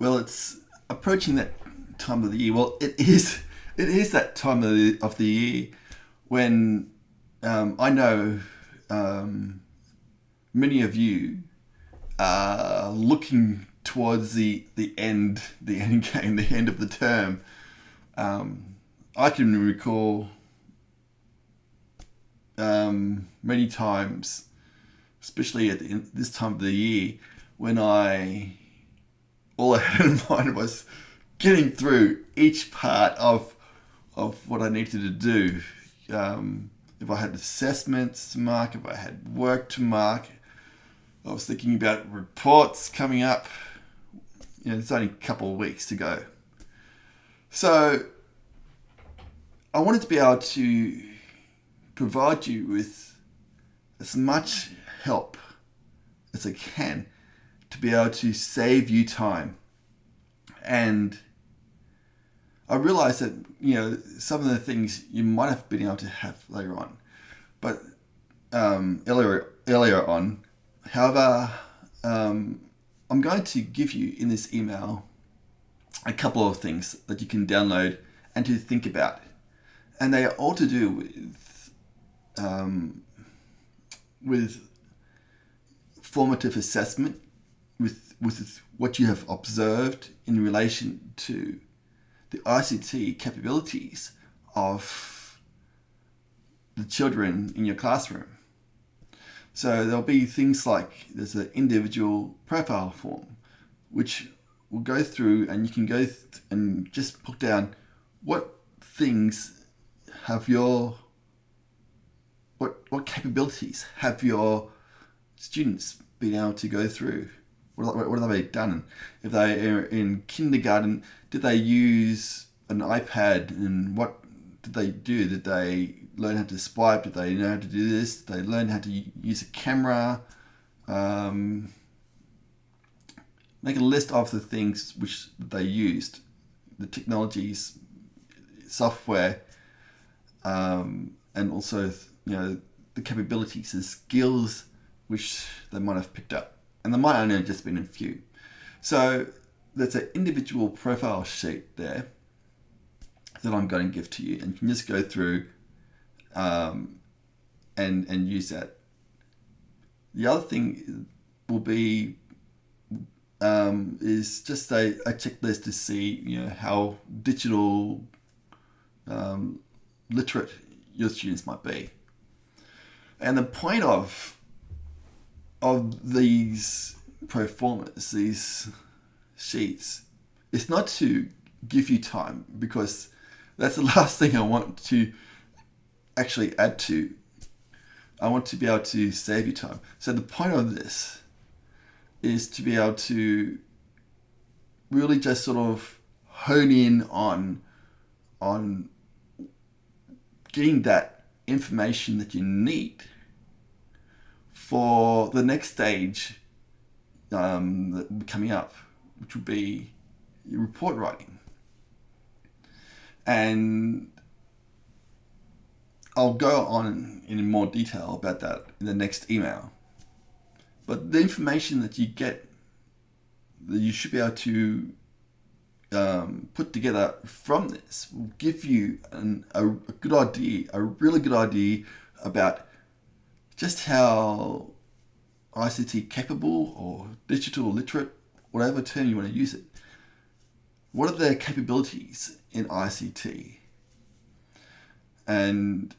Well, it's approaching that time of the year. Well, it is. It is that time of the year when I know um, many of you are looking towards the end game, the end of the term. I can recall many times, especially at this time of the year, when I all I had in mind was getting through each part of what I needed to do. If I had assessments to mark, if I had work to mark, I was thinking about reports coming up. It's only a couple of weeks to go. So I wanted to be able to provide you with as much help as I can to be able to save you time. And I realized that, some of the things you might have been able to have later on, but earlier on. However, I'm going to give you in this email a couple of things that you can download and to think about, and they are all to do with formative assessment, with what you have observed in relation to the ICT capabilities of the children in your classroom. So there'll be things like there's an individual profile form, which will go through, and you can go and just put down what things have your what capabilities have your students been able to go through. What have they done? If they are in kindergarten, did they use an iPad, and what did they do? Did they learn how to swipe? Did they know how to do this? Did they learn how to use a camera? Make a list of the things which they used, the technologies, software, and also the capabilities, the skills which they might have picked up, and there might only have just been a few. So there's an individual profile sheet there that I'm going to give to you, and you can just go through and use that. The other thing will be is just a checklist to see how digital literate your students might be. And the point of these pro formas, these sheets, is not to give you time, because that's the last thing I want to actually add to. I want to be able to save you time. So the point of this is to be able to really just sort of hone in on getting that information that you need for the next stage that will be coming up, which will be your report writing. And I'll go on in more detail about that in the next email. But the information that you get, that you should be able to put together from this, will give you a good idea, a really good idea about just how ICT capable or digital literate, whatever term you want to use it, what are their capabilities in ICT? And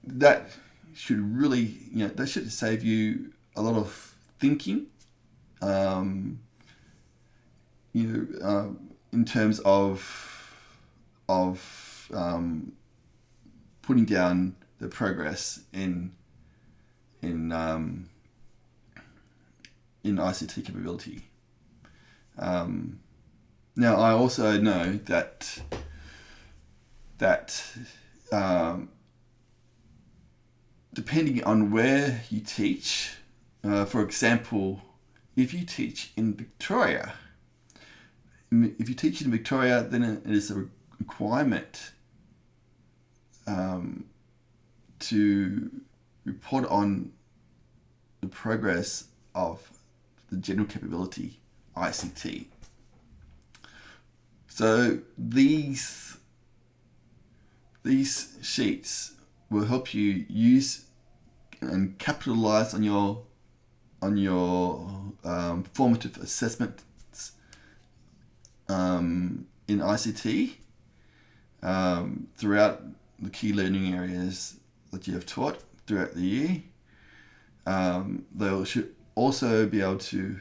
that should really, that should save you a lot of thinking, in terms of putting down the progress in ICT capability. Now, I also know that depending on where you teach, for example, if you teach in Victoria, then it is a requirement to report on the progress of the general capability, ICT. So these sheets will help you use and capitalize on your formative assessments in ICT throughout the key learning areas that you have taught throughout the year. They should also be able to,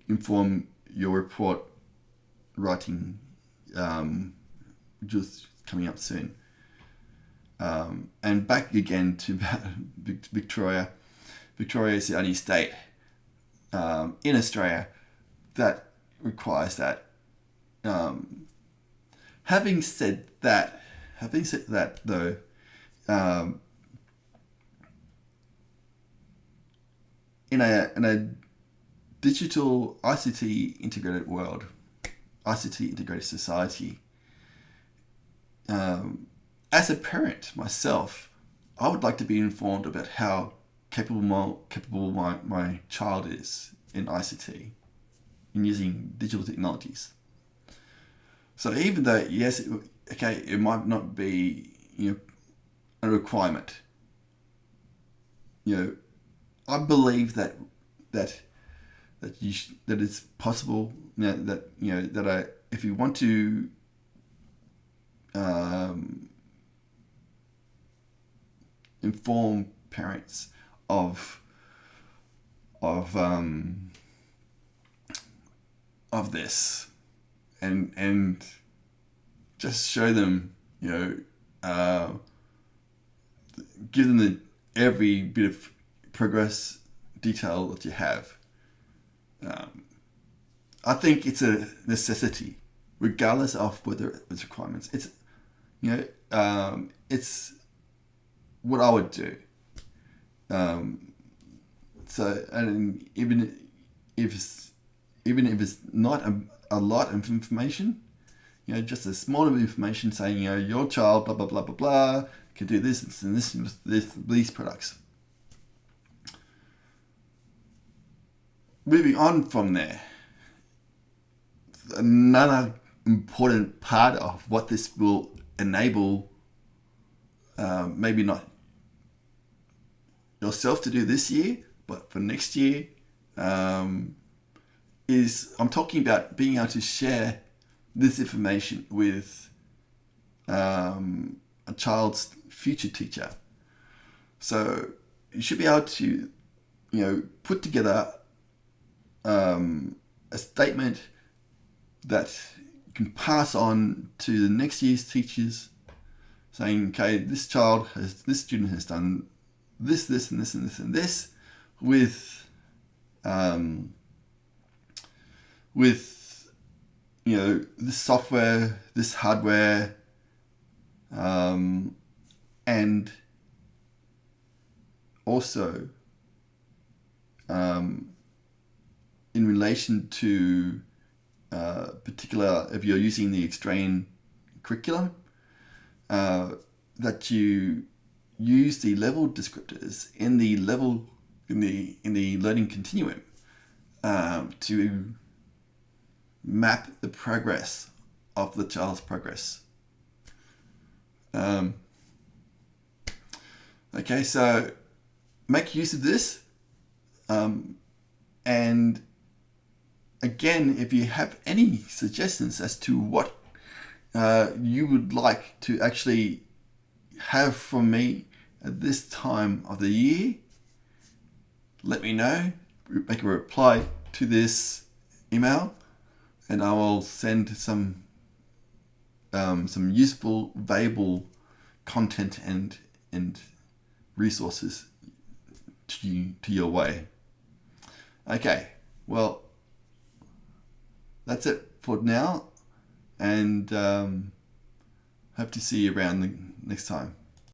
inform your report writing, just coming up soon. And back again to Victoria. Victoria is the only state in Australia that requires that. Having said that though, in a digital ICT integrated world, ICT integrated society, as a parent myself, I would like to be informed about how capable my child is in ICT, in using digital technologies. So even though, yes, it might not be a requirement, I believe that it's possible that if you want to inform parents of this and just show them, give them every bit of progress detail that you have. I think it's a necessity, regardless of whether it's requirements. It's it's what I would do. So, and even if it's not a lot of information, just a small amount of information saying, your child, blah blah blah blah blah, can do this and this and these products. Moving on from there, another important part of what this will enable, maybe not yourself to do this year, but for next year, is I'm talking about being able to share this information with a child's future teacher. So you should be able to, put together a statement that you can pass on to the next year's teachers, saying, okay, this student has done this, and this, and this, and this with this software, this hardware, and also in relation to particular, if you're using the Australian curriculum, that you use the level descriptors in the learning continuum to map the progress of the child's progress. Okay, so make use of this, and again, if you have any suggestions as to what you would like to actually have from me at this time of the year, let me know. Make a reply to this email, and I will send some useful, valuable content and resources to your way. Okay, well, that's it for now, and hope to see you around the next time.